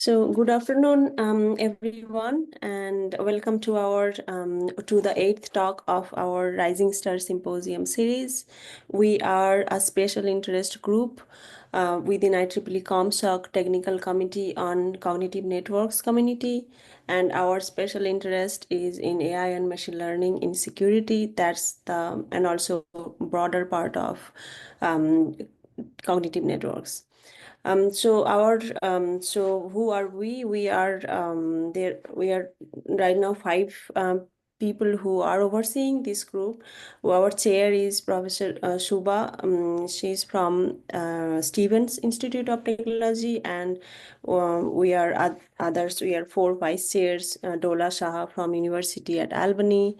So good afternoon, everyone, and welcome to our to the 8th talk of our Rising Star Symposium series. We are a special interest group within IEEE ComSoc Technical Committee on Cognitive Networks Community, and our special interest is in AI and machine learning in security. That's the and also broader part of cognitive networks. So who are we? We are there. We are right now 5 people who are overseeing this group. Our chair is Professor Shubha. She's from Stevens Institute of Technology, and we are others. We are 4 vice chairs. Dola Shah from University at Albany.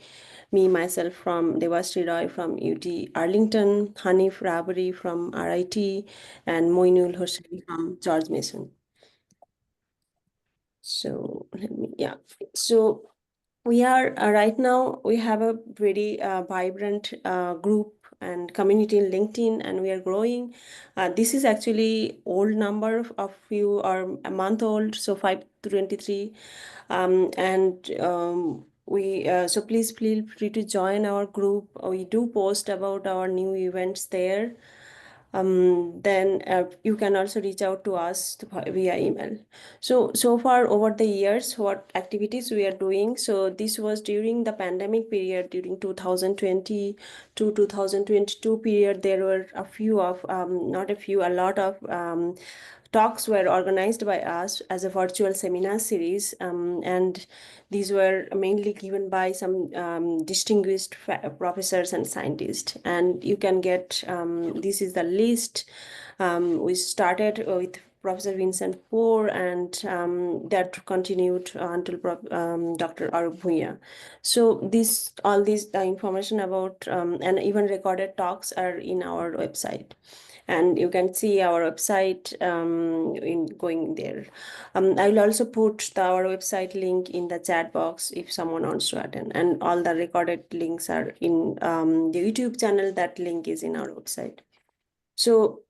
Me, myself from Devashree Roy from UT Arlington, Hanif Rabari from RIT, and Moinul Hossain from George Mason. So So we are right now, we have a very vibrant group and community in LinkedIn, and we are growing. This is actually old number of few or a month old, so 523. So please feel free to join our group. We do post about our new events there. Then you can also reach out to us via email. So far over the years, what activities we are doing. So this was during the pandemic period, during 2020 to 2022 period. There were a few of, not a few, a lot of talks were organized by us as a virtual seminar series, and these were mainly given by some distinguished professors and scientists. And you can get, this is the list. We started with Professor Vincent Poor, and that continued until Dr. Arup Bhuiya. So all this information about and even recorded talks are in our website. And you can see our website in going there. I will also put our website link in the chat box if someone wants to attend. And all the recorded links are in the YouTube channel. That link is in our website. So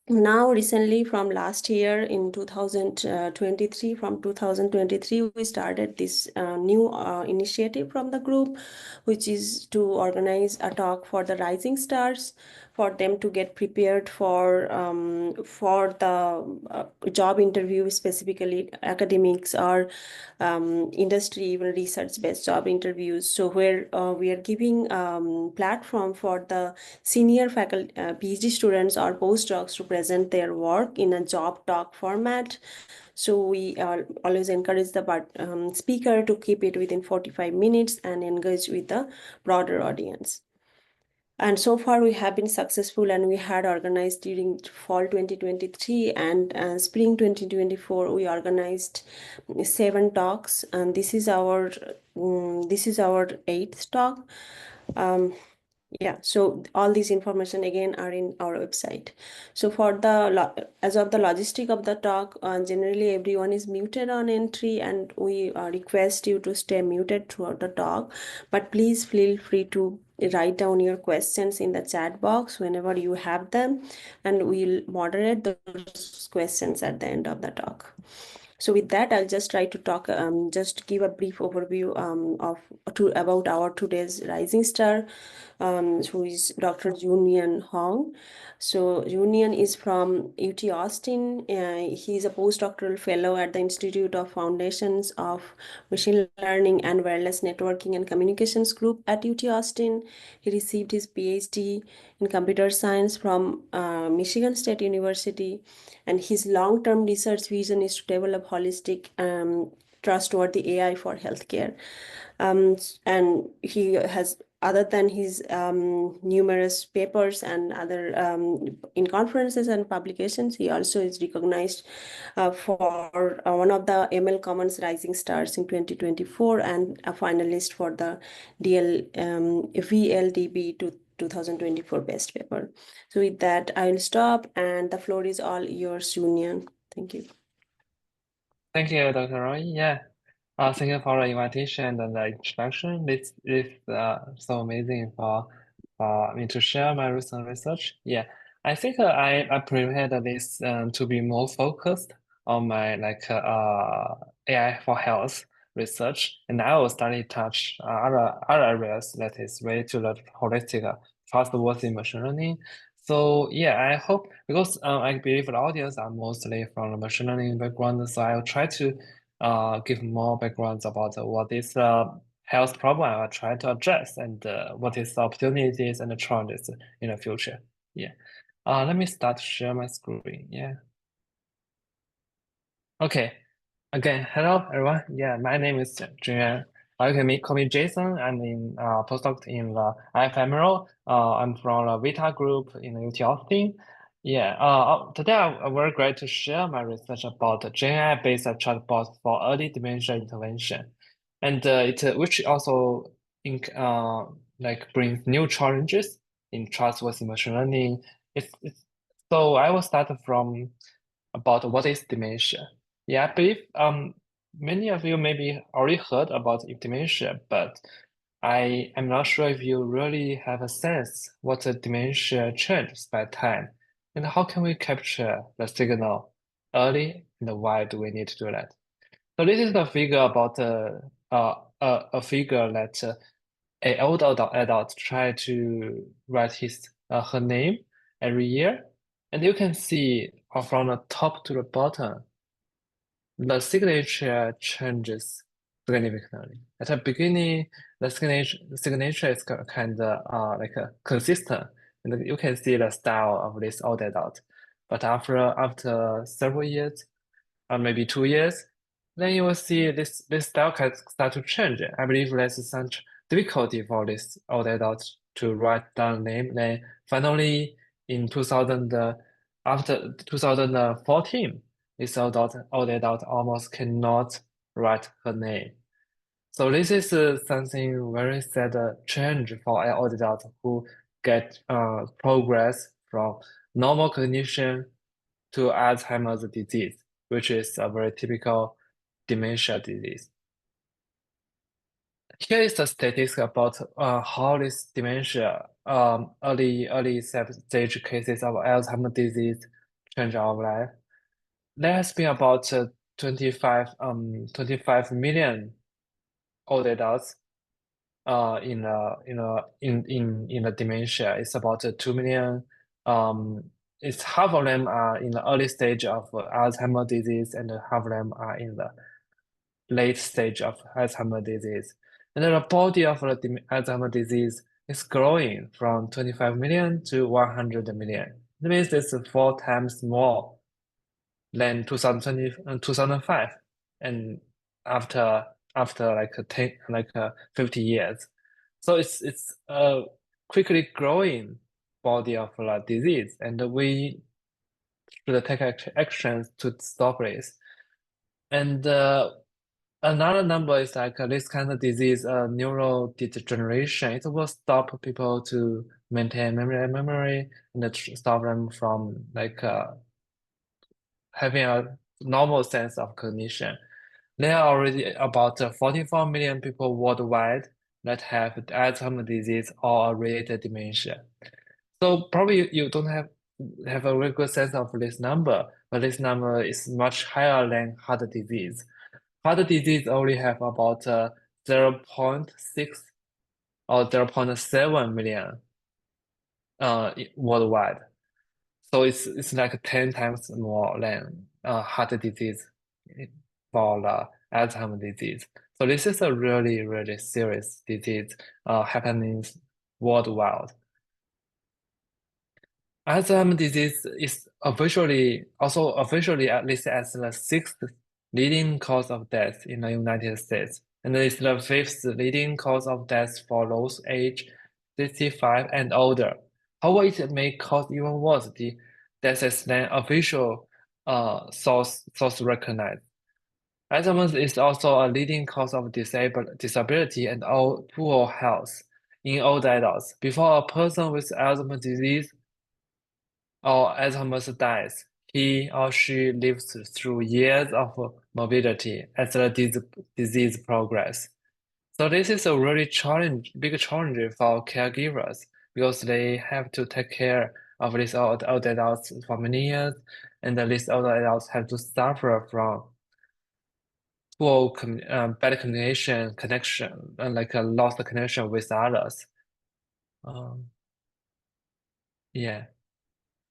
now recently from last year in 2023, from 2023, we started this new initiative from the group, which is to organize a talk for the rising stars, for them to get prepared for the job interview, specifically academics or industry, even research-based job interviews. So where we are giving platform for the senior faculty, PhD students or postdocs to present their work in a job talk format. So we always encourage the speaker to keep it within 45 minutes and engage with the broader audience. And so far we have been successful, and we had organized during fall 2023 and spring 2024, we organized 7 talks, and this is our 8th talk. Yeah, so all this information again are in our website. So for as of the logistic of the talk, generally everyone is muted on entry, and we request you to stay muted throughout the talk. But please feel free to write down your questions in the chat box whenever you have them, and we'll moderate those questions at the end of the talk. So with that, I'll just try to talk, just give a brief overview about our today's rising star, who is Dr. Junian Hong. So Junian is from UT Austin. He's a postdoctoral fellow at the Institute of Foundations of Machine Learning and Wireless Networking and Communications Group at UT Austin. He received his PhD in computer science from Michigan State University, and his long-term research vision is to develop holistic, trustworthy AI for healthcare. And he has, other than his numerous papers and other in conferences and publications, he also is recognized for one of the ML Commons Rising Stars in 2024 and a finalist for the VLDB 2024 best paper. So with that, I'll stop, and the floor is all yours, Junior. Thank you. Thank you, Dr. Roy. Yeah. Thank you for the invitation and the introduction. This is so amazing for me to share my recent research. Yeah, I think I prepared this to be more focused on my like AI for health research, and I will study touch other areas that is related to the holistic trustworthy machine learning. So yeah, I hope because I believe the audience are mostly from the machine learning background, so I will try to give more backgrounds about what is health problem I will try to address and what is the opportunities and the challenges in the future. Yeah. Let me start to share my screen. Yeah. Okay. Again, hello everyone. Yeah, my name is Junyuan. You can call me Jason. I'm in postdoc in the IFMRO. I'm from the Vita group in the UT Austin. Yeah. Today I'm very glad to share my research about the GenAI-based chatbot for early dementia intervention, and which also in, like brings new challenges in trustworthy machine learning. So I will start from about what is dementia. Yeah, I believe many of you maybe already heard about dementia, but I am not sure if you really have a sense what a dementia changes by time and how can we capture the signal early and why do we need to do that? So this is the figure about a figure that a old adult try to write his her name every year, and you can see from the top to the bottom, the signature changes significantly. At the beginning, the signature is kind of like consistent, and you can see the style of this old adult. But after several years, maybe 2 years, then you will see this style can start to change. I believe there's some difficulty for this old adult to write down name. Then finally, in 2000, after 2014, this old adult almost cannot write her name. So this is something very sad change for an old adult who get progress from normal cognition to Alzheimer's disease, which is a very typical dementia disease. Here is the statistics about how this dementia, early stage cases of Alzheimer's disease change our life. There has been about 25 million old adults in the dementia. It's about 2 million. Um, it's half of them are in the early stage of Alzheimer's disease, and half of them are in the late stage of Alzheimer's disease. And then the body of the Alzheimer's disease is growing from 25 million to 100 million. That means it's 4 times more than 2020 and 2005, and after like 50 years. So it's a quickly growing body of disease, and we should take actions to stop this. And another number is like this kind of disease, neurodegeneration. It will stop people to maintain memory and stop them from like having a normal sense of cognition. There are already about 44 million people worldwide that have Alzheimer's disease or related dementia. So probably you don't have a very good sense of this number, but this number is much higher than heart disease. Heart disease only have about 0.6 or 0.7 million worldwide. So it's like 10 times more than heart disease for the Alzheimer's disease. So this is a really, really serious disease happening worldwide. Alzheimer's disease is officially at least as the sixth leading cause of death in the United States, and it is the fifth leading cause of death for those aged 65 and older. However, it may cause even worse the deaths than official source recognized. Alzheimer's is also a leading cause of disability and poor health in old adults. Before a person with Alzheimer's disease or Alzheimer's dies, he or she lives through years of morbidity as the disease progresses. So this is a really big challenge for caregivers because they have to take care of these old adults for many years. and these older adults have to suffer from poor bad communication connection, like a lost connection with others. Um, yeah.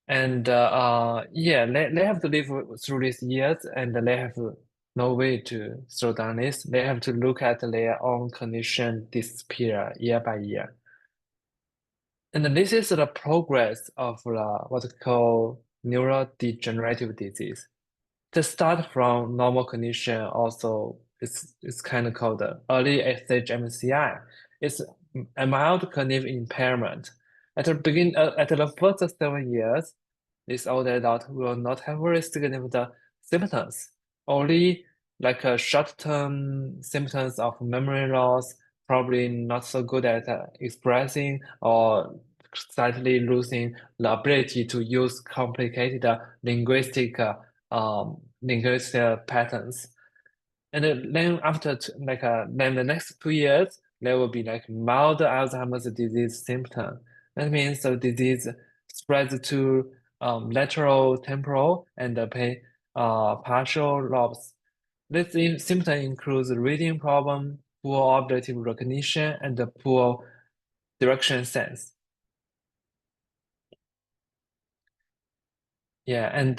And yeah, they have to live through these years, and they have no way to slow down this. They have to look at their own condition disappear year by year. And this is the progress of what's called neurodegenerative disease. To start from normal condition, also it's kind of called the early stage MCI. It's a mild cognitive impairment. At the first 7 years, this older adult will not have very significant symptoms, only like a short-term symptoms of memory loss, probably not so good at expressing or slightly losing the ability to use complicated linguistic patterns. And then after then the next 2 years, there will be like mild Alzheimer's disease symptom. That means the disease spreads to lateral temporal and partial lobes. This symptom includes reading problem, poor auditive recognition, and poor direction sense. Yeah, and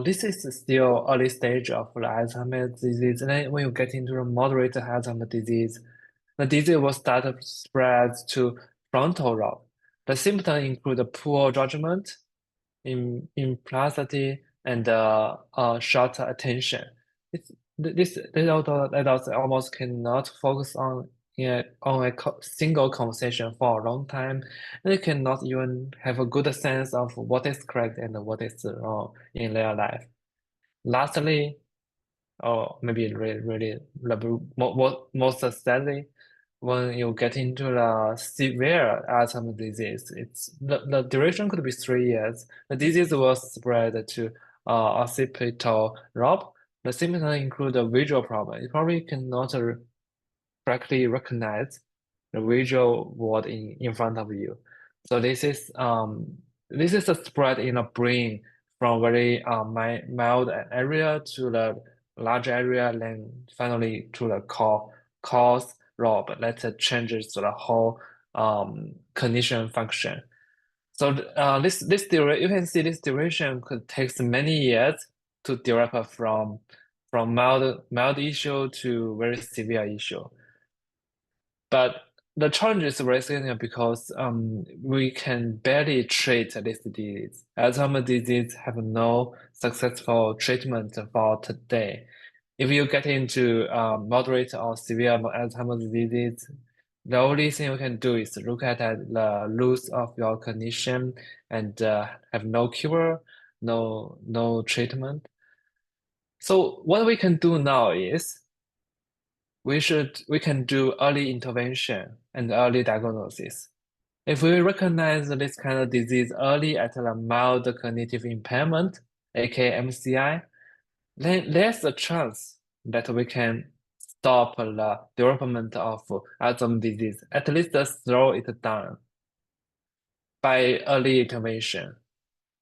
this is still early stage of the Alzheimer's disease. And then when you get into the moderate Alzheimer's disease, the disease will start to spread to frontal lobe. The symptoms include poor judgment, impulsivity, and short attention. It's, this adults almost cannot focus on a single conversation for a long time. They cannot even have a good sense of what is correct and what is wrong in their life. Lastly, or maybe really most sadly, when you get into the severe Alzheimer's disease, the duration could be 3 years. The disease will spread to occipital lobe. The symptoms include a visual problem. You probably cannot correctly recognize the visual world in front of you. So this is a spread in the brain from very mild area to the large area, then finally to the cause lobe that changes the whole cognition function. So this duration, you can see this duration could take many years to develop from mild issue to very severe issue. But the challenge is very significant because we can barely treat this disease. Alzheimer's disease have no successful treatment for today. If you get into moderate or severe Alzheimer's disease, the only thing you can do is look at the loss of your cognition and have no cure, no treatment. So what we can do now is we can do early intervention and early diagnosis. If we recognize this kind of disease early at a mild cognitive impairment, aka MCI, then there's a chance that we can stop the development of Alzheimer's disease, at least slow it down by early intervention.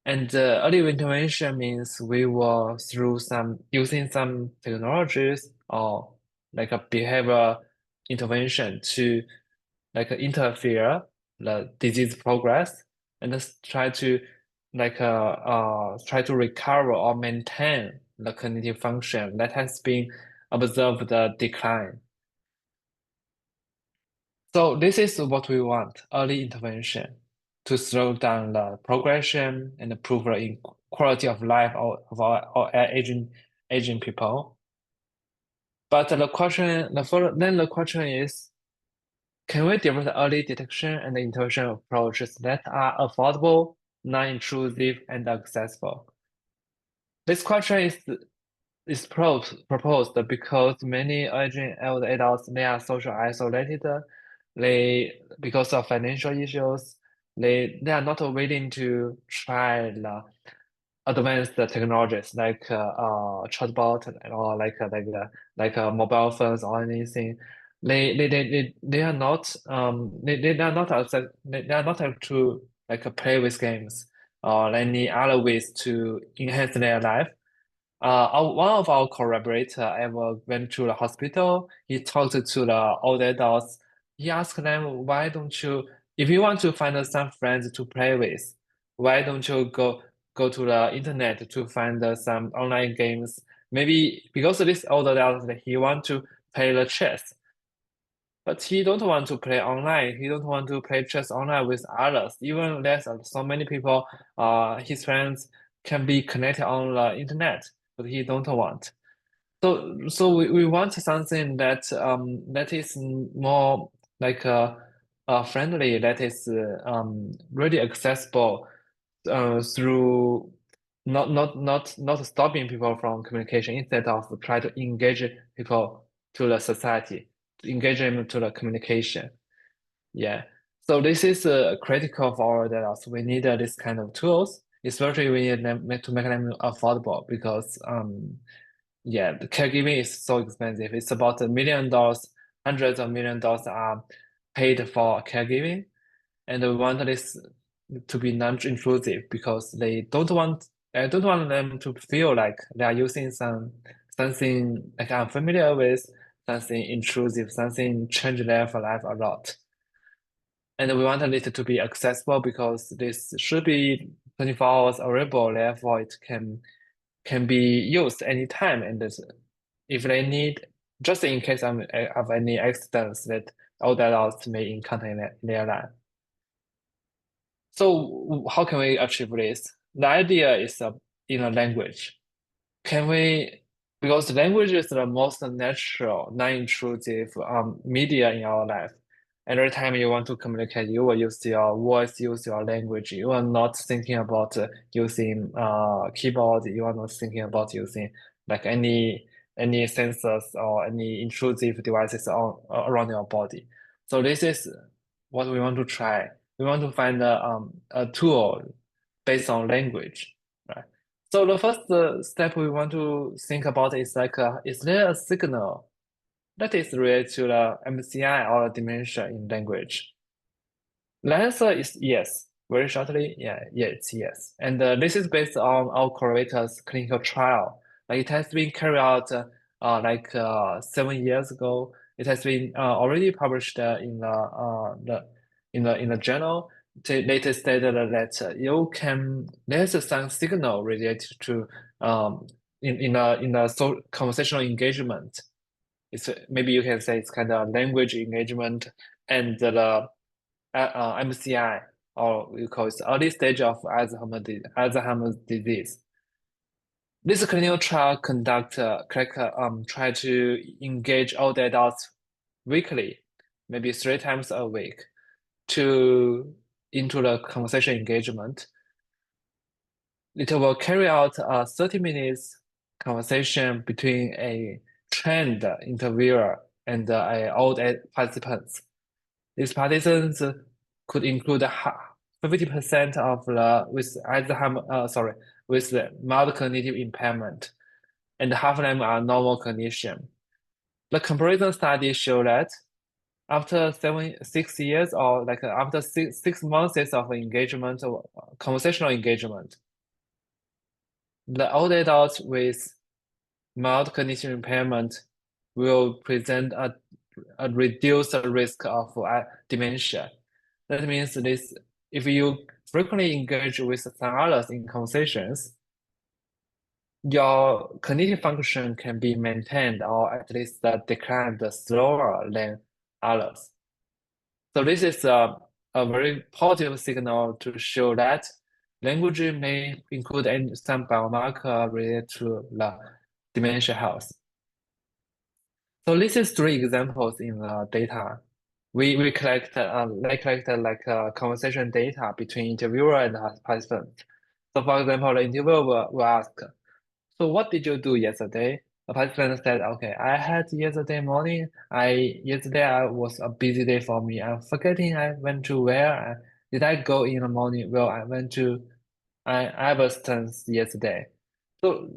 And early intervention means we will using some technologies or like a behavior intervention to like interfere the disease progress and just try to recover or maintain the cognitive function that has been observed the decline. So this is what we want, early intervention to slow down the progression and improve the quality of life of our aging people. But the question is, can we develop early detection and intervention approaches that are affordable, non-intrusive, and accessible? This question is proposed because many aging elder adults they are social isolated. Because of financial issues, they are not willing to try the advanced technologies like chatbot or mobile phones or anything. They are not they are not able to like play with games. or any other ways to enhance their life. One of our collaborator ever went to the hospital. He talked to the old adults. He asked them, why don't you, if you want to find some friends to play with, why don't you go to the internet to find some online games? Maybe because of this old adult, he want to play the chess, but he don't want to play online. He don't want to play chess online with others. Even there's so many people, his friends can be connected on the internet, but he don't want. So we want something that is more like friendly, that is really accessible through not stopping people from communication instead of try to engage people to the society, to engage them to the communication. Yeah. So this is critical for our data. So we need this kind of tools, especially we need them to make them affordable because yeah, the caregiving is so expensive. It's about $1 million, hundreds of $1 millions are paid for caregiving, and we want this to be non-intrusive because they don't want I don't want them to feel like they are using something like unfamiliar with, something intrusive, something change their life a lot. And we want it to be accessible because this should be 24 hours available, therefore it can be used anytime. And if they need, just in case of any accidents that old adults may encounter in their life. So how can we achieve this? The idea is in a language. Can we, because language is the most natural, non-intrusive media in our life. Every time you want to communicate, you will use your voice, use your language. You are not thinking about using keyboard. You are not thinking about using like any sensors or any intrusive devices around your body. So this is what we want to try. We want to find a tool based on language, right? So the first step we want to think about is like, is there a signal that is related to the MCI or dementia in language? The answer is yes. Very shortly, yeah, it's yes. And this is based on our collaborators' clinical trial. Like it has been carried out 7 years ago. It has been already published in the journal. They later stated that there's some signal related to in a conversational engagement. It's maybe you can say it's kind of language engagement and the MCI, or we call it early stage of Alzheimer's disease. This clinical trial try to engage older adults weekly, maybe 3 times a week, to into the conversation engagement. It will carry out a 30 minutes conversation between a trained interviewer and a participants. These participants could include 50% of the with Alzheimer, with the mild cognitive impairment, and half of them are normal cognition. The comparison study show that after 6 years or like after six months of engagement or conversational engagement, the old adults with mild cognition impairment will present a reduced risk of dementia. That means this, if you frequently engage with some others in conversations, your cognitive function can be maintained or at least declined slower than others. So this is a very positive signal to show that language may include some biomarker related to the dementia health. So this is 3 examples in the data. We collected like conversation data between interviewer and participant. So for example, the interviewer will ask, so what did you do yesterday? The participant said, okay, I had yesterday morning. Yesterday I was a busy day for me. I'm forgetting I went to where. Did I go in the morning? Well, I went to Iverston's yesterday. So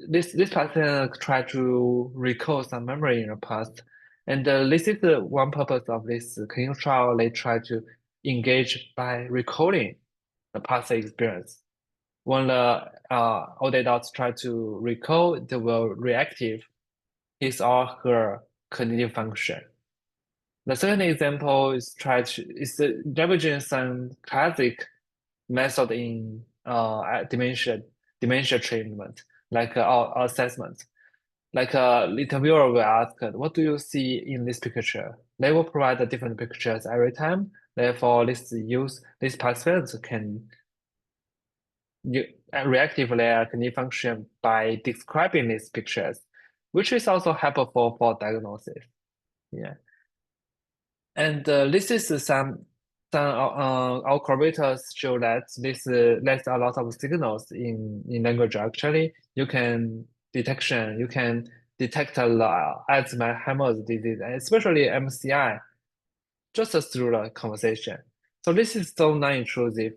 this person try to recall some memory in the past, and this is one purpose of this clinical trial. They try to engage by recalling the past experience. when the old adults try to recall, they will reactive his or her cognitive function. The second example is leveraging some classic method in dementia treatment, like assessment. Like the interviewer will ask, "What do you see in this picture?" They will provide the different pictures every time. Therefore, these participants can reactively cognitive function by describing these pictures, which is also helpful for diagnosis. Yeah. And this is our collaborators show that this there's a lot of signals in language. Actually, you can detect Alzheimer's disease, and especially MCI, just through the conversation. So this is so non-intrusive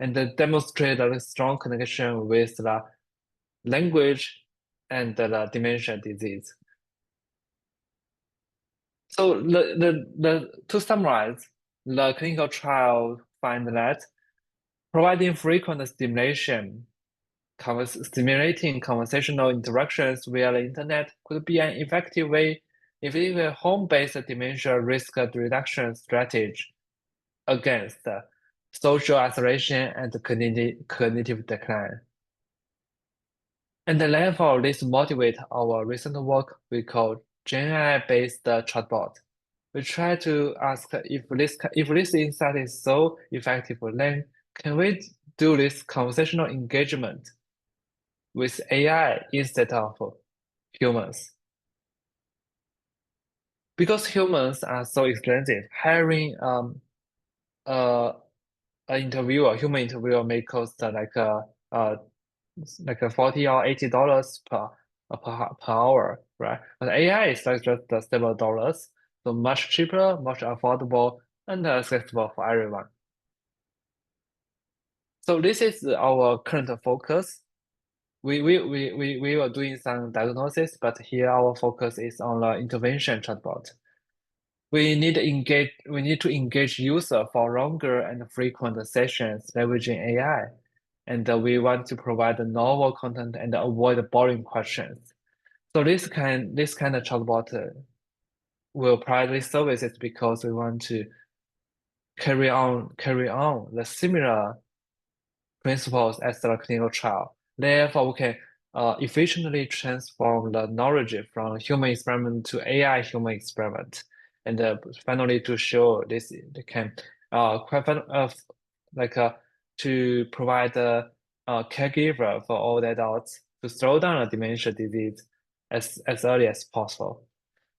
and demonstrate a strong connection with the language and the dementia disease. So to summarize, the clinical trial find that providing frequent stimulating conversational interactions via the internet could be an effective home-based dementia risk reduction strategy against social isolation and cognitive decline. And therefore, this motivates our recent work we call GenAI-based chatbot. We try to ask if this insight is so effective, then can we do this conversational engagement with AI instead of humans? Because humans are so expensive, hiring uh, human interviewer may cost like a 40 or $80 per hour, right? But AI is like just several dollars, so much cheaper, much affordable, and accessible for everyone. So this is our current focus. We were doing some diagnosis, but here our focus is on the intervention chatbot. We need to engage user for longer and frequent sessions leveraging AI. And we want to provide novel content and avoid boring questions. So this kind of chatbot will provide these services because we want to carry on the similar principles as the clinical trial. Therefore, we can efficiently transform the knowledge from human experiment to AI human experiment, and finally to show this they can quite like to provide a caregiver for all the adults to slow down the dementia disease as early as possible.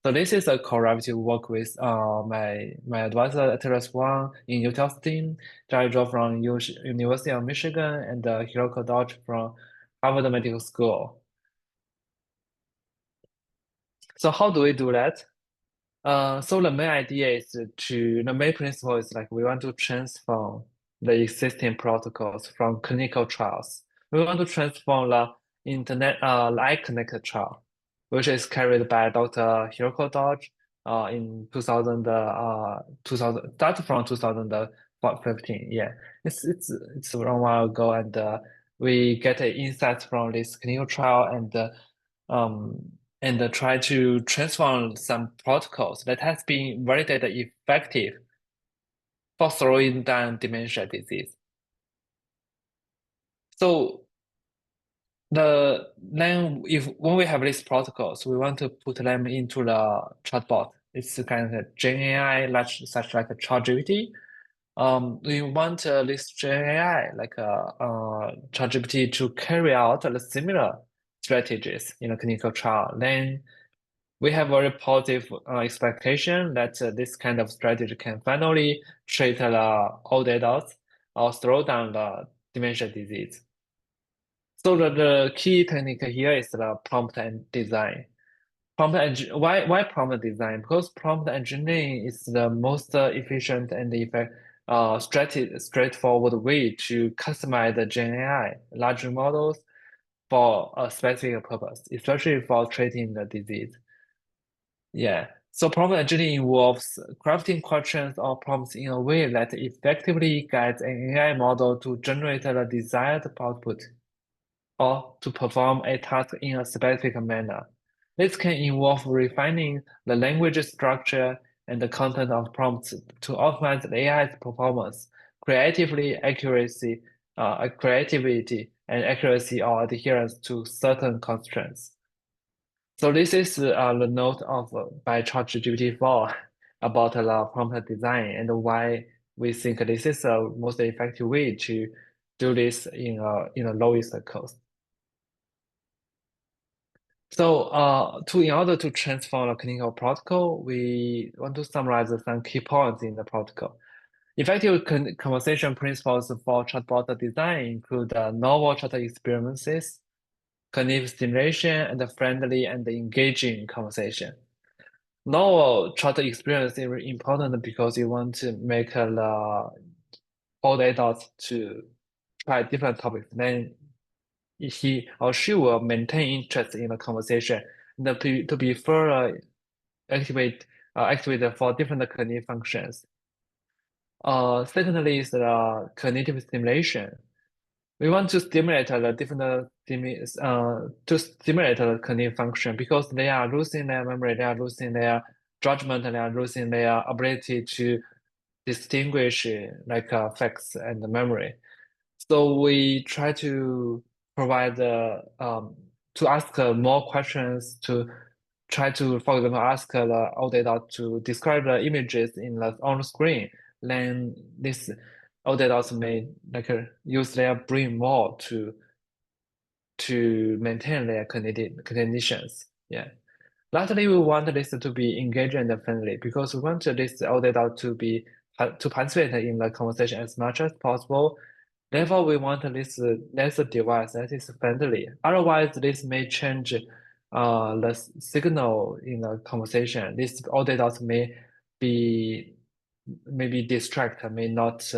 So this is a collaborative work with my advisor Terence Wang in UTL team, Jerry Zhou from University of Michigan, and Hiroko Dodge from Harvard Medical School. So how do we do that? So the main principle is like we want to transform the existing protocols from clinical trials. We want to transform the I-CONECT trial, which is carried by Dr. Hiroko Dodge in 2000, start from 2015. Yeah, it's a long while ago, and we get insights from this clinical trial um, and try to transform some protocols that has been validated effective for slowing down dementia disease. So then if when we have these protocols, we want to put them into the chatbot. It's kind of Gen AI, such like a ChatGPT. We want this Gen AI, like ChatGPT, to carry out the similar strategies in a clinical trial. Then we have very positive expectation that this kind of strategy can finally treat the old adults or slow down the dementia disease. So the key technique here is the prompt and design. Why prompt design? Because prompt engineering is the most efficient and straightforward way to customize the Gen AI large models for a specific purpose, especially for treating the disease. Yeah. So prompt engineering involves crafting questions or prompts in a way that effectively guides an AI model to generate the desired output or to perform a task in a specific manner. This can involve refining the language structure and the content of prompts to optimize the AI's performance, creativity, and accuracy or adherence to certain constraints. So this is the note of by ChatGPT 4 about the prompt design and why we think this is the most effective way to do this in a lowest cost. So in order to transform a clinical protocol, we want to summarize some key points in the protocol. Effective conversation principles for chatbot design include novel chat experiences, cognitive stimulation, and friendly and engaging conversation. Novel chat experience is very important because you want to make all the adults to try different topics. Then he or she will maintain interest in the conversation and to be further activate for different cognitive functions. Secondly is the cognitive stimulation. We want to stimulate the to stimulate the cognitive function because they are losing their memory, they are losing their judgment, they are losing their ability to distinguish facts and memory. So we try to provide to ask more questions to try to, for example, ask the old adult to describe the images on the screen. Then this old adults may use their brain more to maintain their cognitions. Yeah. Lastly, we want this to be engaging and friendly because we want this old adult to participate in the conversation as much as possible. Therefore, we want this device that is friendly. Otherwise, this may change the signal in the conversation. This old adults be maybe distract, may not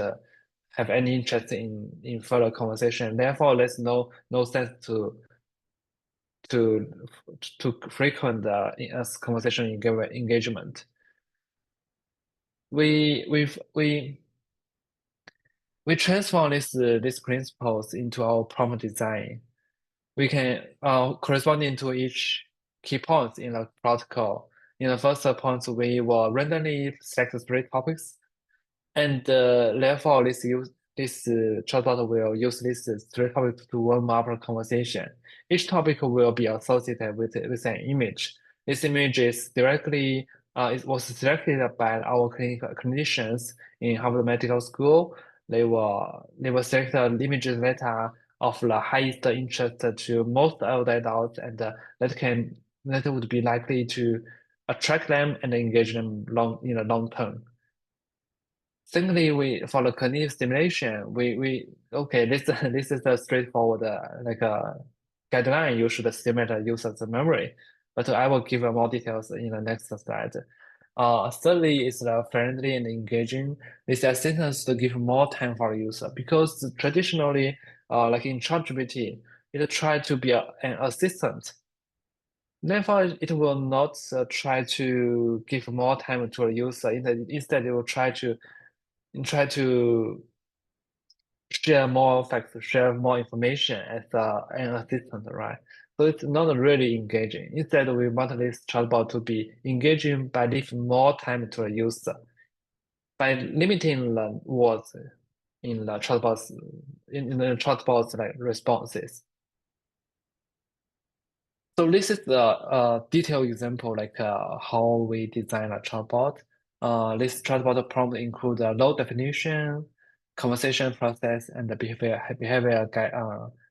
have any interest in further conversation. Therefore, there's no sense to to frequent conversation engagement. We we've we transform these principles into our prompt design. We can corresponding to each key points in the protocol. In the first point, we will randomly select 3 topics, and therefore this chatbot will use these 3 topics to warm up a conversation. Each topic will be associated with an image. This image is it was selected by our clinicians in Harvard Medical School. They will select the images that are of the highest interest to most of the adults, and that would be likely to attract them and engage them in the long term. Secondly, for the cognitive stimulation, we okay, this this is a straightforward guideline. You should stimulate the user's memory, but I will give more details in the next slide. Thirdly is the friendly and engaging. This assistance to give more time for the user because traditionally, like in ChatGPT, it try to be an assistant. Therefore, it will not try to give more time to a user. Instead, it will try to share more facts, share more information as an assistant, right? So it's not really engaging. Instead, we want this chatbot to be engaging by leaving more time to a user, by limiting the words in the chatbot's responses. So this is the detailed example, how we design a chatbot. This chatbot prompt includes a low definition, conversation process, and the behavior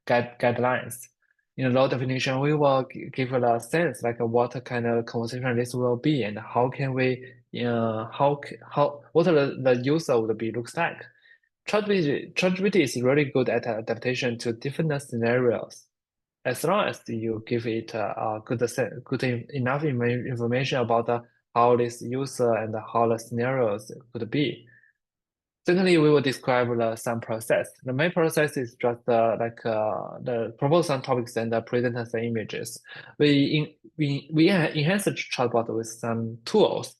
guidelines. In low definition, we will give it a sense like what kind of conversation this will be and how can we, what the user would be looks like. ChatGPT is really good at adaptation to different scenarios as long as you give it enough information about how this user and how the scenarios could be. Secondly, we will describe some process. The main process is just the propose some topics and present some images. We enhance the chatbot with some tools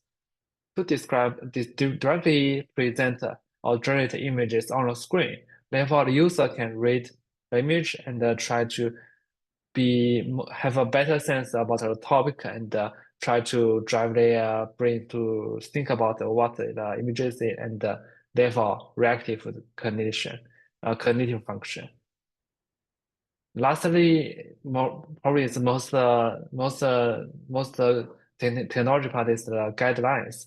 to describe this directly present or generate images on the screen. Therefore, the user can read the image and try to have a better sense about the topic and try to drive their brain to think about what the images is and therefore reactive cognitive function. Lastly, probably the most technology part is the guidelines.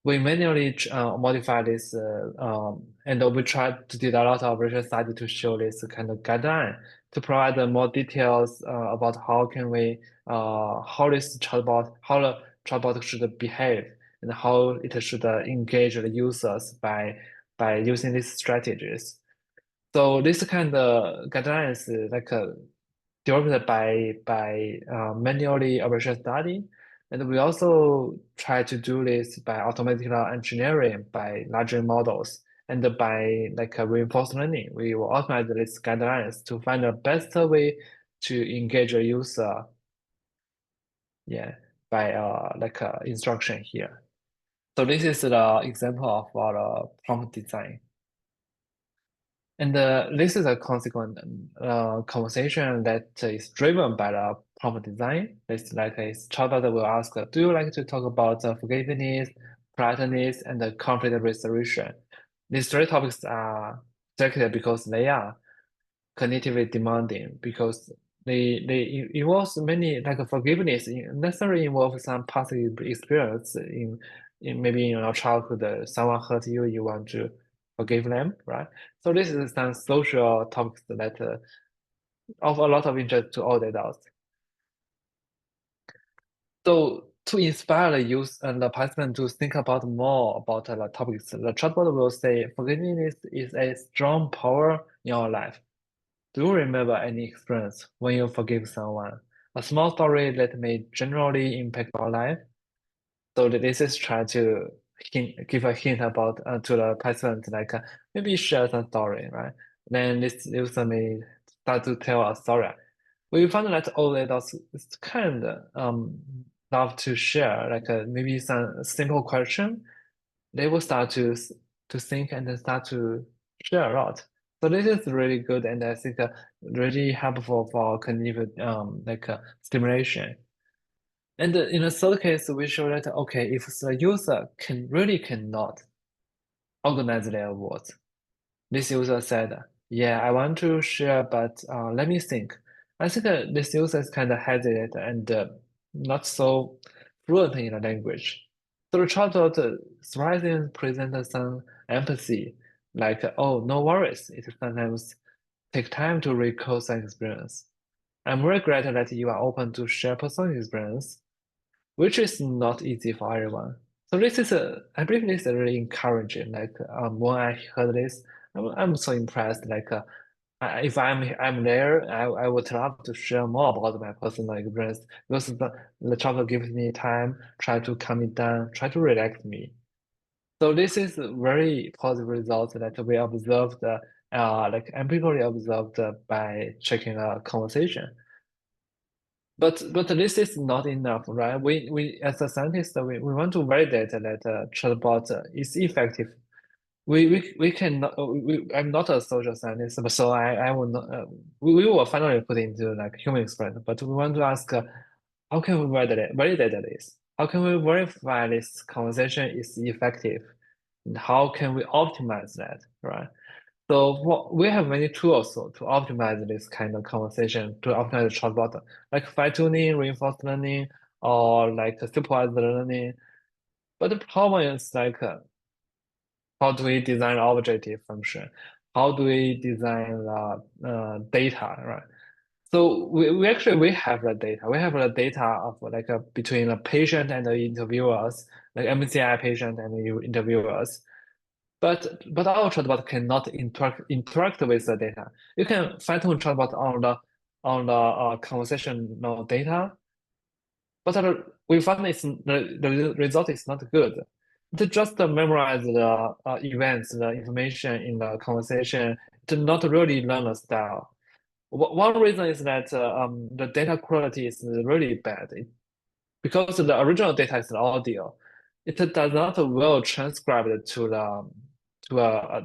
We manually modify this, and we try to do a lot of research study to show this kind of guideline to provide more details about how the chatbot should behave and how it should engage the users by using these strategies. So this kind of guidelines developed by manually operation study, and we also try to do this by automatic engineering by larger models and by reinforcement learning. We will optimize these guidelines to find the best way to engage a user, yeah, by instruction here. So this is the example of our prompt design. And this is a consequent conversation that is driven by the prompt design. It's like a chatbot will ask, do you like to talk about forgiveness, politeness, and conflict resolution? These three topics are selected because they are cognitively demanding, because they involve many, like forgiveness necessarily involve some past experience in maybe in your childhood, someone hurt you, you want to forgive them, right? So this is some social topics that of a lot of interest to all the adults. So to inspire the youth and the participant to think about more about the topics, the chatbot will say forgiveness is a strong power in your life. Do you remember any experience when you forgive someone? A small story that may generally impact your life? So this is try to give a hint about to the participant, like maybe share some story, right? Then this user may start to tell a story. We found that all adults kind of love to share, like maybe some simple question. They will start to think and then start to share a lot. So this is really good, and I think really helpful for cognitive stimulation. And in the third case, we show that okay, if the user cannot organize their words, this user said, "Yeah, I want to share, but let me think." I think this user is kind of hesitant and not so fluent in the language. So the chatbot surprisingly presents some empathy, like, "Oh, no worries. It sometimes take time to recall some experience. I'm very glad that you are open to share personal experience, which is not easy for everyone." So I believe this is really encouraging. Like when I heard this, I'm so impressed. Like if I'm there, I would love to share more about my personal experience because the travel gives me time, try to calm me down, try to relax me. So this is a very positive result that we observed, like empirically observed by checking a conversation. But this is not enough, right? We as a scientist, we want to validate that chatbot is effective. We cannot. I'm not a social scientist, but so I will not. We will finally put into like human experiment, but we want to ask, how can we validate this? How can we verify this conversation is effective? And how can we optimize that, right? So we have many tools to optimize this kind of conversation, to optimize the chatbot, like fine-tuning, reinforcement learning, or like supervised learning. But the problem is like, how do we design objective function? How do we design data, right? So we have the data. We have the data of like between a patient and the interviewers, like MCI patient and the interviewers. But our chatbot cannot interact with the data. You can fine-tune chatbot on the conversational data, but we found the result is not good. to just memorize the events, the information in the conversation, to not really learn the style. One reason is that the data quality is really bad. Because the original data is audio, it does not well transcribe it to the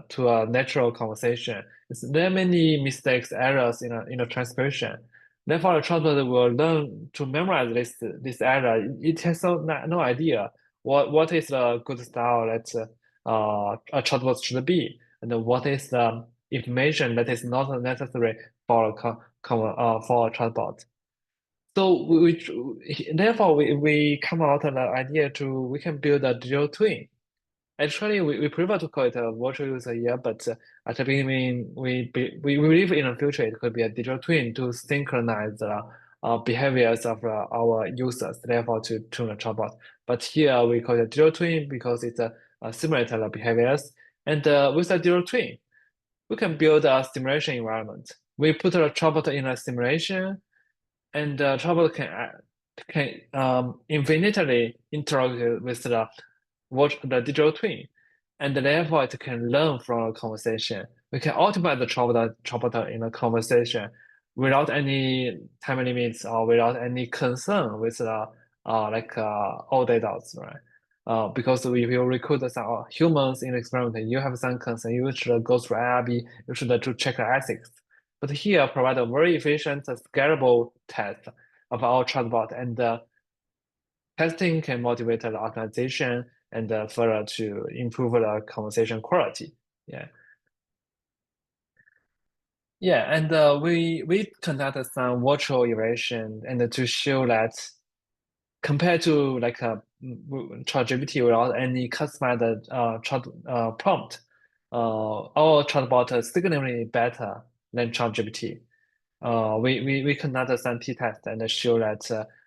to a natural conversation. There are many mistakes, errors in a transcription. Therefore, the chatbot will learn to memorize this error. It has no idea what is the good style that a chatbot should be, and what is the information that is not necessary for for a chatbot. So therefore we come out with the idea to we can build a digital twin. Actually, we prefer to call it a virtual user here, but at the beginning we believe in the future it could be a digital twin to synchronize the behaviors of our users, therefore to tune the chatbot. But here we call it a digital twin because it's a simulator the behaviors. And with a digital twin, we can build a simulation environment. We put a chatbot in a simulation and trouble can infinitely interact with the digital twin, and therefore it can learn from a conversation. We can optimize the chatbot in a conversation without any time limits or without any concern with the all data, right? Because we will recruit some humans in the experiment, you have some concern, you should go through IRB, you should to check the ethics. But here, provide a very efficient, scalable test of our chatbot, and testing can motivate the organization and further to improve the conversation quality. Yeah, yeah, and we conducted some virtual evaluation and to show that compared to like a ChatGPT without any customized chat prompt, our chatbot is significantly better than ChatGPT. We conducted some t-test and show that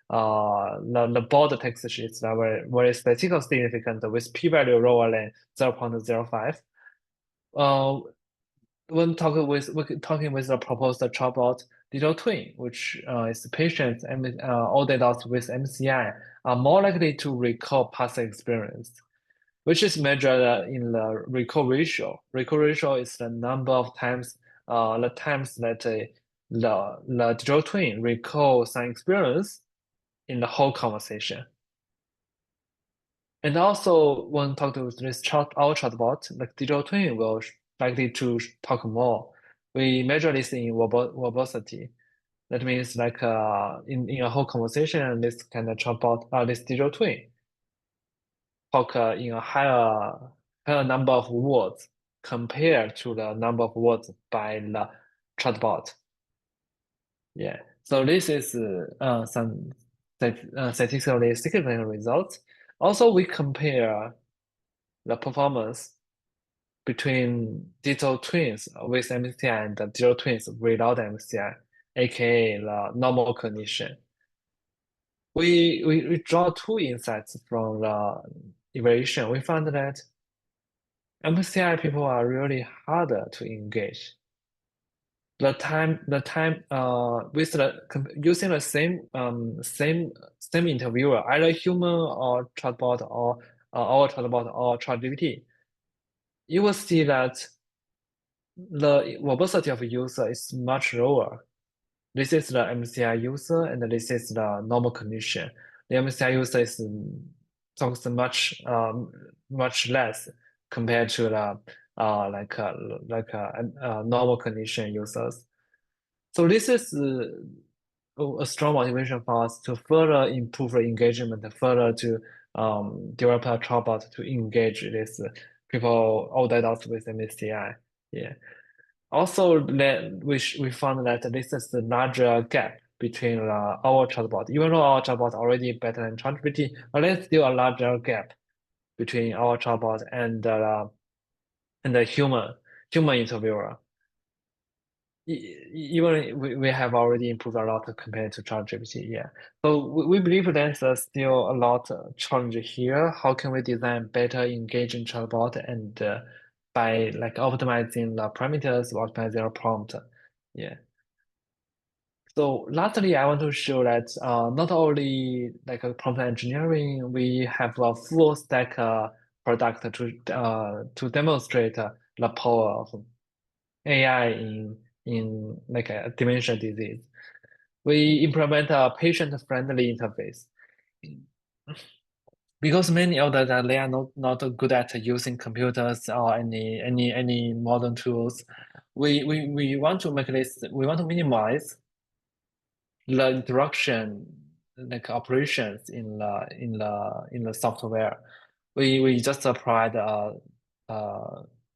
the bold text is very statistically significant with p-value lower than 0.05. Uh, when talking with the proposed chatbot digital twin, which is patients and all data with MCI, are more likely to recall past experience, which is measured in the recall ratio. Recall ratio is the number of times, the times that the digital twin recall some experience in the whole conversation. And also, when talk to this our chatbot, the digital twin will likely to talk more. We measure this in verbosity. That means like in a whole conversation, this kind of chatbot, this digital twin talk in a higher number of words compared to the number of words by the chatbot. Yeah. So this is some statistically significant results. Also, we compare the performance between digital twins with MCI and the digital twins without MCI, aka the normal cognition. We draw two insights from the evaluation. We found that MCI people are really harder to engage. The time with using the same interviewer, either human or chatbot or chatbot or ChatGPT, you will see that the verbosity of user is much lower. This is the MCI user, and this is the normal cognition. The MCI user is talks much less compared to the normal cognition users. So this is a strong motivation for us to further improve the engagement, further to develop a chatbot to engage these people all adults with MCI. Yeah. Also, that we found that this is the larger gap between our chatbot. Even though our chatbot already better than ChatGPT, but there's still a larger gap between our chatbot and the human interviewer. Even we have already improved a lot compared to ChatGPT. Yeah. So we believe there's still a lot challenge here. How can we design better engaging chatbot and by like optimizing the parameters, optimizing the prompt. Yeah. So lastly, I want to show that not only like a prompt engineering, we have a full stack product to demonstrate the power of AI in like a dementia disease. We implement a patient-friendly interface because many elders they are not good at using computers or any modern tools. We want to make this. We want to minimize the interaction like operations in the software. We just provide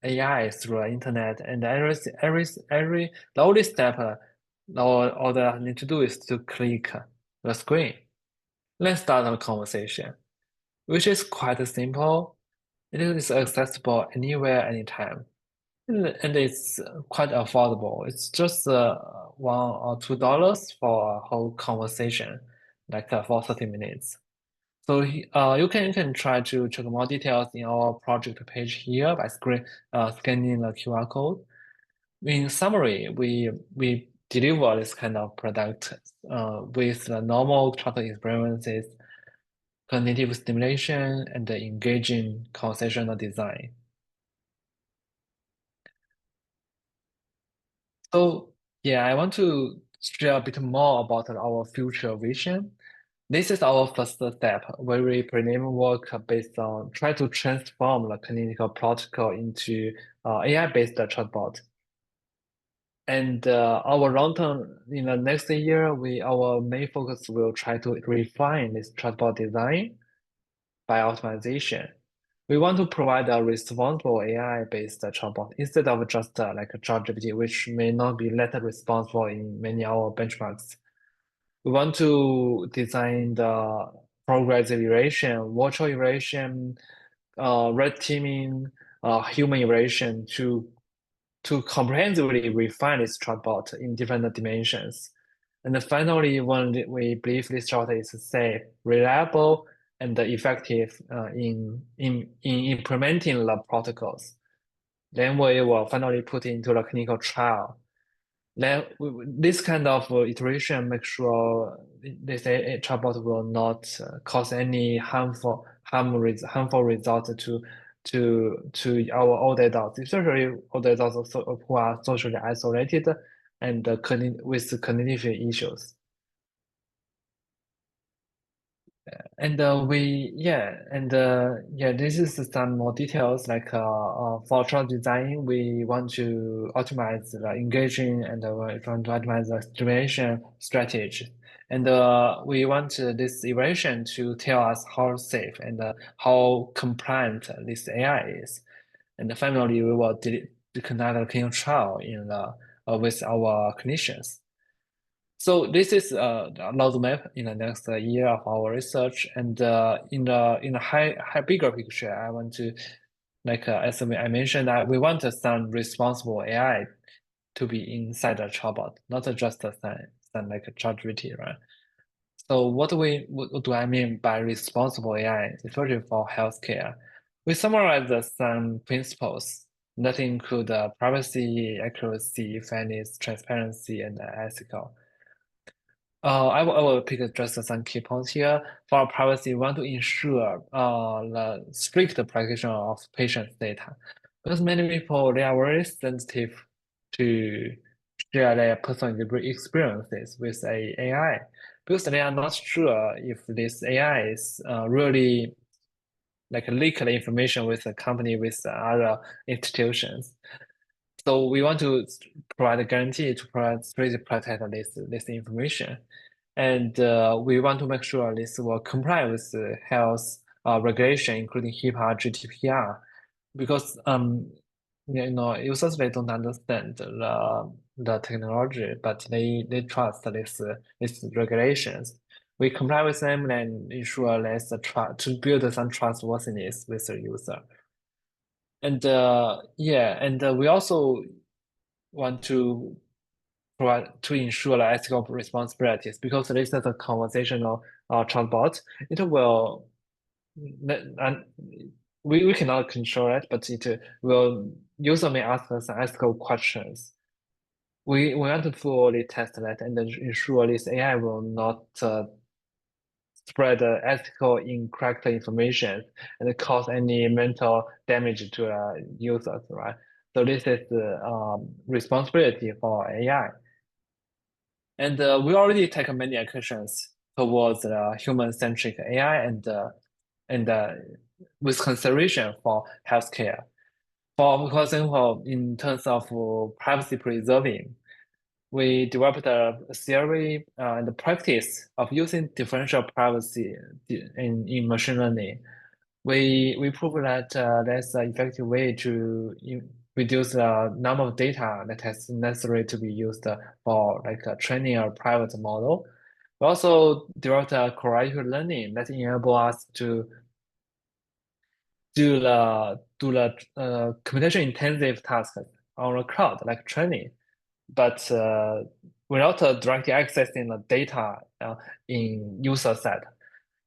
AI through the internet and every the only step all that I need to do is to click the screen. Let's start a conversation, which is quite simple. It is accessible anywhere, anytime. And it's quite affordable. It's just $1 or $2 for a whole conversation, like for 30 minutes. So you can try to check more details in our project page here by scanning the QR code. In summary, we deliver this kind of product with the normal childhood experiences, cognitive stimulation, and the engaging conversational design. So yeah, I want to share a bit more about our future vision. This is our first step, where we preliminary work based on try to transform the clinical protocol into AI-based chatbot. And our long term in the next year, our main focus will try to refine this chatbot design by optimization. We want to provide a responsible AI-based chatbot instead of just like a ChatGPT, which may not be later responsible in many our benchmarks. We want to design the progressive iteration, virtual iteration, red teaming, human iteration to comprehensively refine this chatbot in different dimensions. And then finally, when we believe this chatbot is safe, reliable, and effective in implementing the protocols, then we will finally put into the clinical trial. Then this kind of iteration makes sure this chatbot will not cause any harmful result to our older adults, especially older adults who are socially isolated and with cognitive issues. And this is some more details like for trial design, we want to optimize the engaging and we're trying to optimize the stimulation strategy. And we want this evaluation to tell us how safe and how compliant this AI is. And finally, we will conduct a clinical trial with our clinicians. So this is a roadmap in the next year of our research, and in the high bigger picture, I want to like as I mentioned that we want some responsible AI to be inside a chatbot, not just some like a ChatGPT, right? So what do I mean by responsible AI, especially for healthcare? We summarize some principles that include privacy, accuracy, fairness, transparency, and ethical. I will pick just some key points here. For privacy, we want to ensure the strict protection of patients' data because many people they are very sensitive to share their personal experiences with AI because they are not sure if this AI is really like leak the information with a company with other institutions. So we want to provide a guarantee to really protect this information. And we want to make sure this will comply with the health regulation, including HIPAA, GDPR, because users they don't understand the technology, but they trust this regulations. We comply with them and ensure there's to build some trustworthiness with the user. And we also want to provide to ensure the ethical responsibilities because this is a conversational chatbot. It will and we cannot control it, but it will user may ask us some ethical questions. We want to fully test that and then ensure this AI will not spread ethical incorrect information and cause any mental damage to users, right? So this is the responsibility for AI. And we already take many actions towards human-centric AI and with consideration for healthcare. For example, in terms of privacy preserving, we developed a theory and the practice of using differential privacy in machine learning. We prove that that's an effective way to reduce the number of data that is necessary to be used for like training a private model. We also developed a cohort learning that enable us to do the computation intensive tasks on the cloud like training, but without directly accessing the data in user set.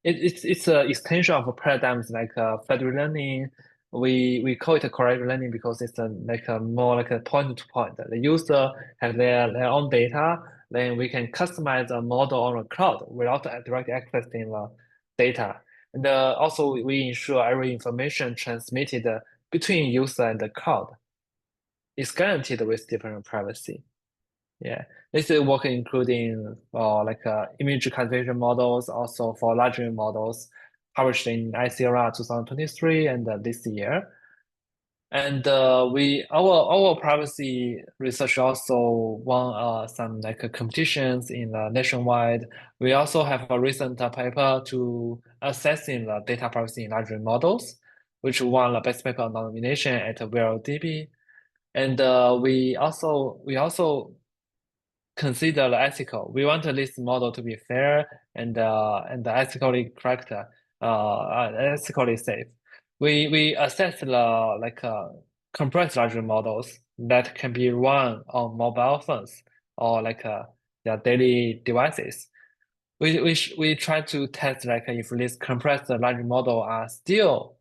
It's an extension of paradigms like federated learning. We call it a correct learning because it's like a more like a point to point. The user has their own data, then we can customize a model on the cloud without directly accessing the data. And also we ensure every information transmitted between user and the cloud is guaranteed with different privacy. Yeah, this is work including like image classification models, also for large language models, published in ICRR 2023 and this year. And our privacy research also won some like competitions in nationwide. We also have a recent paper to assessing the data privacy in large language models, which won the best paper nomination at VLDB. And we also consider the ethical. We want this model to be fair and ethically correct, ethically safe. We assess the like compressed large models that can be run on mobile phones or like their daily devices. We try to test like if this compressed large model are still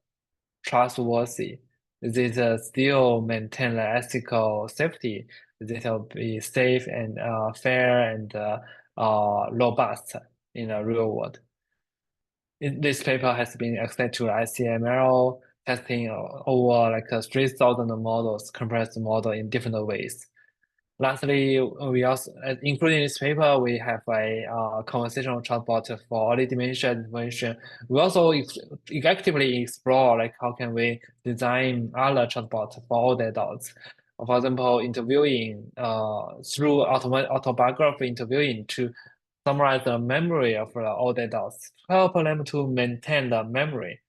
trustworthy. Is it still maintain the ethical safety? Is it be safe and fair and robust in the real world? This paper has been extended to ICML, testing over like 3,000 models, compressed model in different ways. Lastly, we also, including this paper, we have a conversational chatbot for early dementia intervention. We also actively explore like how can we design other chatbots for all the adults. For example, interviewing through autobiography interviewing to summarize the memory of all the adults, help them to maintain the memory,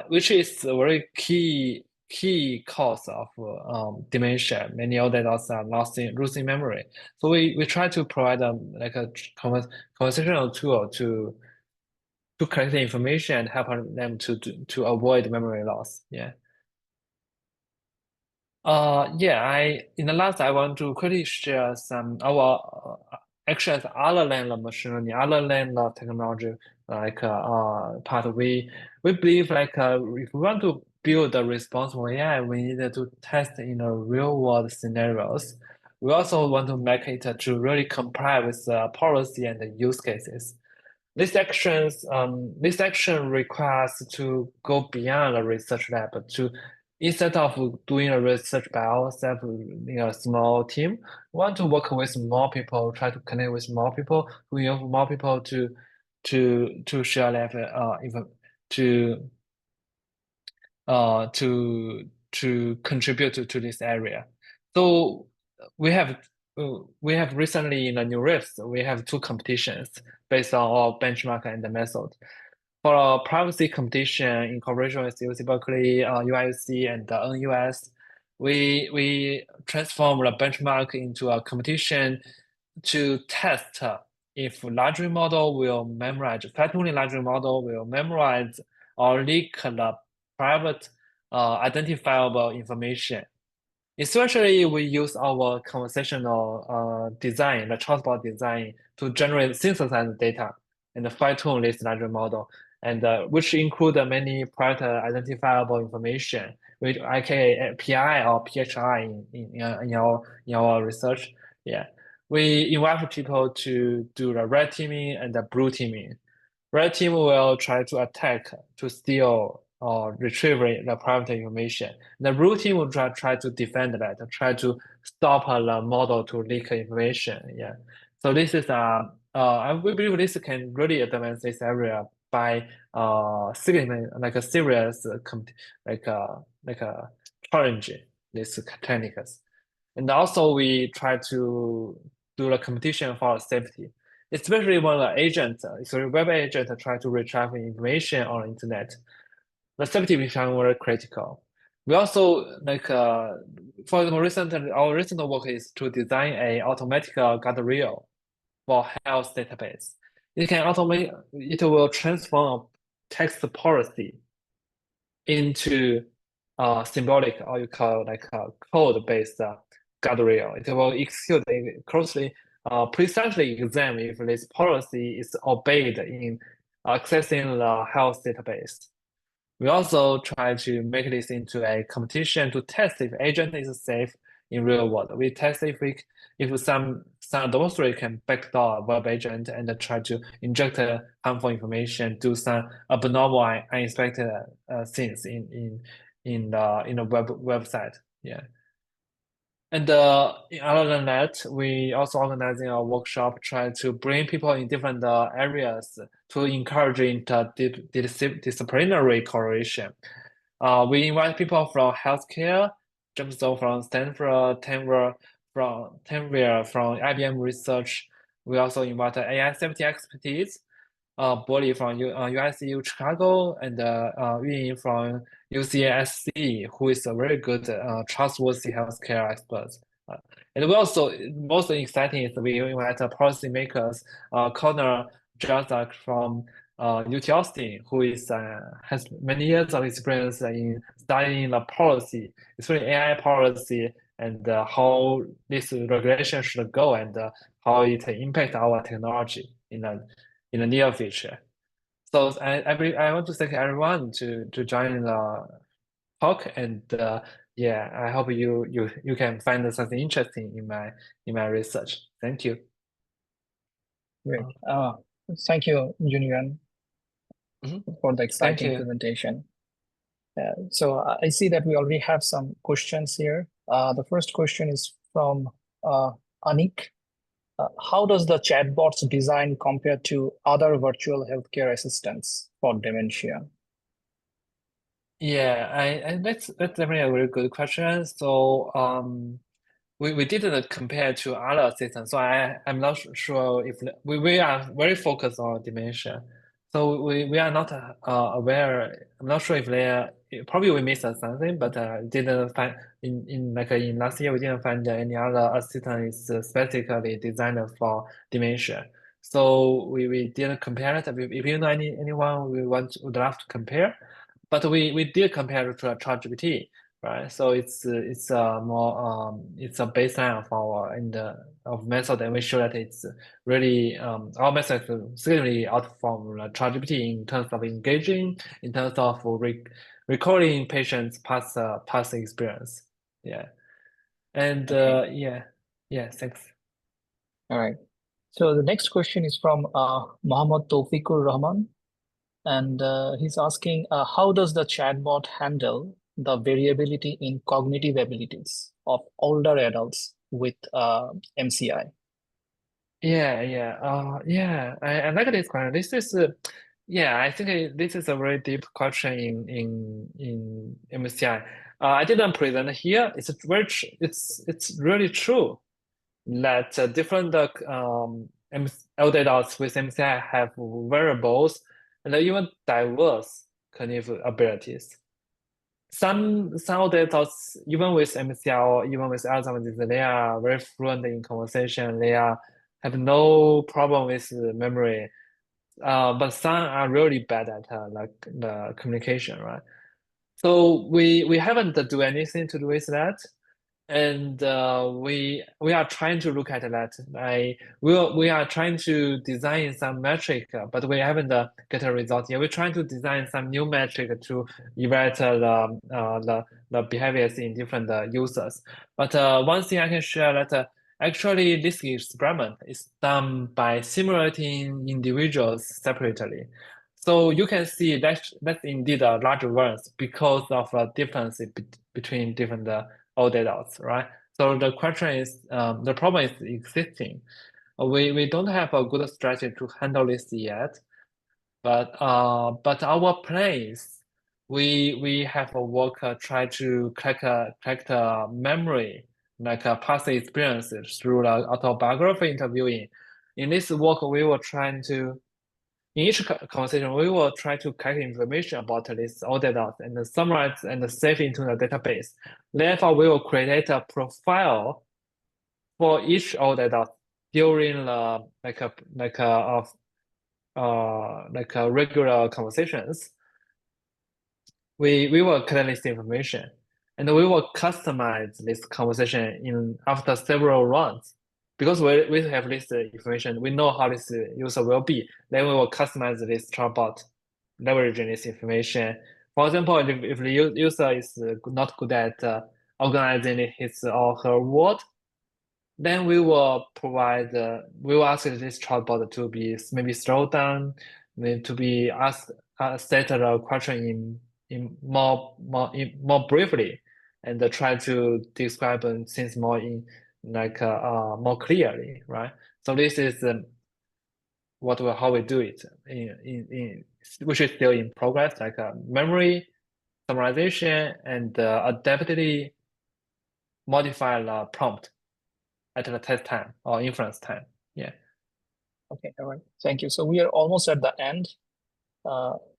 which is a very key cause of dementia. Many old adults are losing memory. So we try to provide them like a conversational tool to collect the information and help them to avoid memory loss. Yeah. Yeah, in the last I want to quickly share some our actions other than the machine learning, other than the technology like part. We believe like if we want to build a responsible AI, we need to test in the real world scenarios. We also want to make it to really comply with policy and the use cases. This action requires to go beyond the research lab to instead of doing a research by ourselves in a small team, we want to work with more people, try to connect with more people, who involve more people to share their to to contribute to this area. So we have we have recently in the new RIFs, we have two competitions based on our benchmark and the method. For a privacy competition in cooperation with UC Berkeley, UIC, and NUS, we transform the benchmark into a competition to test if large model will memorize, fine-tuning large model will memorize or leak the private identifiable information. Especially, we use our conversational design, the chatbot design, to generate synthesize data and fine-tune this large model, and which include many private identifiable information, which aka PI or PHI in our research. Yeah, we invite people to do the red teaming and the blue teaming. red team will try to attack to steal or retrieve the private information. The blue team will try to defend that, try to stop the model to leak information. Yeah. So this is we believe this can really advance this area by signaling like a serious like a challenge these techniques. And also we try to do the competition for safety, especially when the agent, so web agent try to retrieve information on the internet. The safety becomes very critical. We also for example, our recent work is to design a automatic guardrail for health database. It will transform text policy into symbolic, or you call like a code-based guardrail. It will execute closely, precisely examine if this policy is obeyed in accessing the health database. We also try to make this into a competition to test if agent is safe in real world. We test if some demonstrator can backdoor a web agent and try to inject harmful information, do some abnormal, unexpected things in the website. Yeah. And other than that, we also organizing a workshop, try to bring people in different areas to encourage interdisciplinary collaboration. We invite people from healthcare, Gemstone from Stanford, Tanvir from IBM Research. We also invite AI safety expertise, Bolly from UICU Chicago, and Yuying from UCSC, who is a very good, trustworthy healthcare expert. And we also, most exciting is we invite policymakers, Connor Jazak from UT Austin, who has many years of experience in studying the policy, especially AI policy, and how this regulation should go, and how it impact our technology in the near future. So I want to thank everyone to join the talk, and yeah, I hope you can find something interesting in my research. Thank you. Great. Thank you, Junyuan, Mhm. for the Thank exciting you. presentation. So I see that we already have some questions here. The first question is from Anik. How does the chatbot's design compare to other virtual healthcare assistants for dementia? Yeah, that's definitely a very good question. So we didn't compare to other systems, so I'm not sure if we are very focused on dementia. So we are not aware. I'm not sure if they are, probably we missed something, but didn't find in last year we didn't find any other assistant is specifically designed for dementia. So we didn't compare it. If you know anyone would love to compare, but we did compare it to a ChatGPT, right? So it's more it's a baseline of our of method, and we show that it's really our method significantly outperform the ChatGPT in terms of engaging, in terms of recording patients' past experience. Yeah, and Okay. yeah, thanks. All right. So the next question is from Mohammad Tawfiqur Rahman. And he's asking, how does the chatbot handle the variability in cognitive abilities of older adults with MCI? Yeah. I like this question. This is, yeah, I think this is a very deep question in MCI. I didn't present here. It's really true that different elder adults with MCI have variables and even diverse cognitive abilities. Some elder adults, even with MCI or even with Alzheimer's disease, they are very fluent in conversation. Have no problem with memory. But some are really bad at like the communication, right? So we haven't do anything to do with that, and we are trying to look at that. We are trying to design some metric, but we haven't get a result yet. We're trying to design some new metric to evaluate the behaviors in different users. But one thing I can share that Actually, this experiment is done by simulating individuals separately. So you can see that's indeed a large variance because of a difference between different old adults, right? So the question is, the problem is existing. We don't have a good strategy to handle this yet, but our plan is we have a work try to collect memory like past experiences through the autobiography interviewing. In this work, we will try to in each conversation we will try to collect information about this old adult and summarize and save into the database. Therefore, we will create a profile for each old adult during the regular conversations. We will collect this information and we will customize this conversation in after several rounds. Because we have this information, we know how this user will be. Then we will customize this chatbot, leveraging this information. For example, if the user is not good at organizing his or her word, then we will we will ask this chatbot to be maybe slow down, to be asked set the question more briefly, and try to describe things more in more clearly, right? So this is how we do it which is still in progress, like memory, summarization, and adaptively modify the prompt at the test time or inference time. Yeah. Okay, all right. Thank you. So we are almost at the end.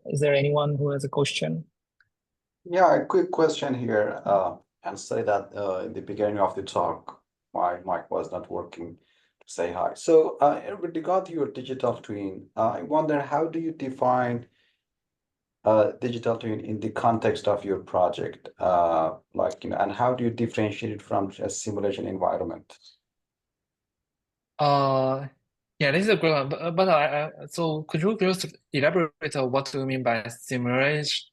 Is there anyone who has a question? Yeah, a quick question here. And say that in the beginning of the talk, my mic was not working to say hi. So with regard to your digital twin, I wonder how do you define digital twin in the context of your project? And how do you differentiate it from a simulation environment? Yeah, this is a great one. So could you just elaborate what do you mean by simulation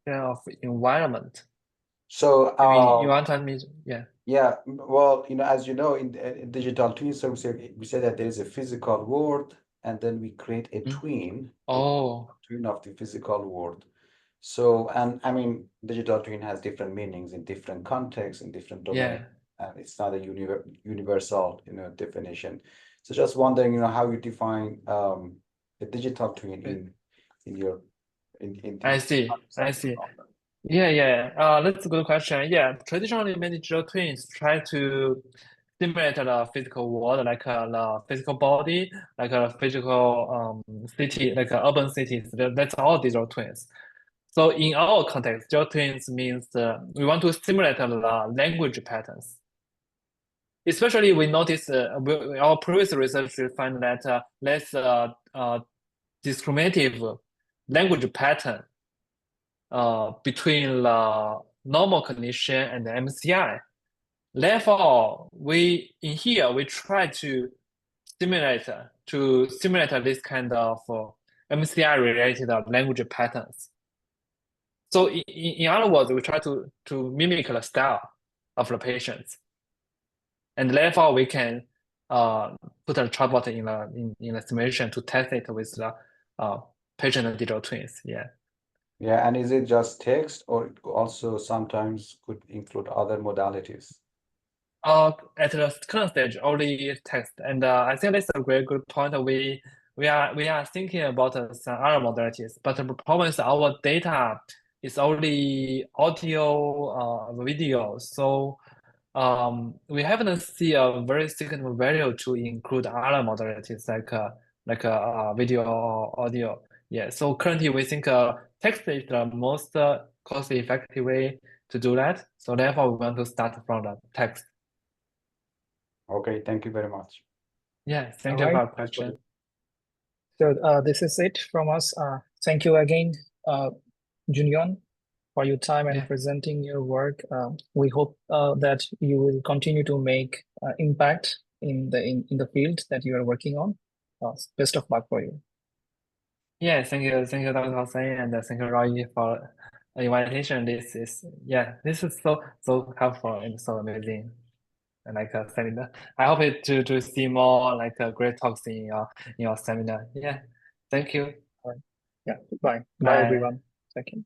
of environment? So Maybe you want to me, yeah. yeah, well, as you know, in digital twin, so we say that there is a physical world, and then we create a twin, Oh, twin of the physical world. So, and I mean, digital twin has different meanings in different contexts, in different domains, yeah. and it's not a universal, definition. So, just wondering, how you define a digital twin in your in I the see. I context see. of that. Yeah. That's a good question. Yeah, traditionally many digital twins try to simulate the physical world, like the physical body, like a physical city, like urban cities. That's all digital twins. So in our context, digital twins means we want to simulate the language patterns. Especially, we notice our previous research find that less discriminative language pattern between the normal cognition and the MCI. Therefore, in here we try to simulate this kind of MCI related language patterns. So in other words, we try to mimic the style of the patients, and therefore we can put a chatbot in a simulation to test it with the patient and digital twins. Yeah. Yeah, and is it just text, or it also sometimes could include other modalities? At the current stage, only text, and I think that's a very good point. We are thinking about some other modalities, but the problem is our data is only audio, video, so we haven't see a very significant value to include other modalities like video or audio. Yeah, so currently we think text is the most cost-effective way to do that. So therefore, we want to start from the text. Okay, thank you very much. Yeah, thank All you for right. your question. So this is it from us. Thank you again, Junyon, for your time and Yeah. presenting your work. We hope that you will continue to make impact in the field that you are working on. Best of luck for you. Yeah, thank you, Dr. Hossein, and thank you, Roy, for the invitation. This is so helpful and so amazing. like a seminar. I hope to see more like great talks in your seminar. Yeah, thank you. Yeah, goodbye. Bye, Bye. everyone. Thank you.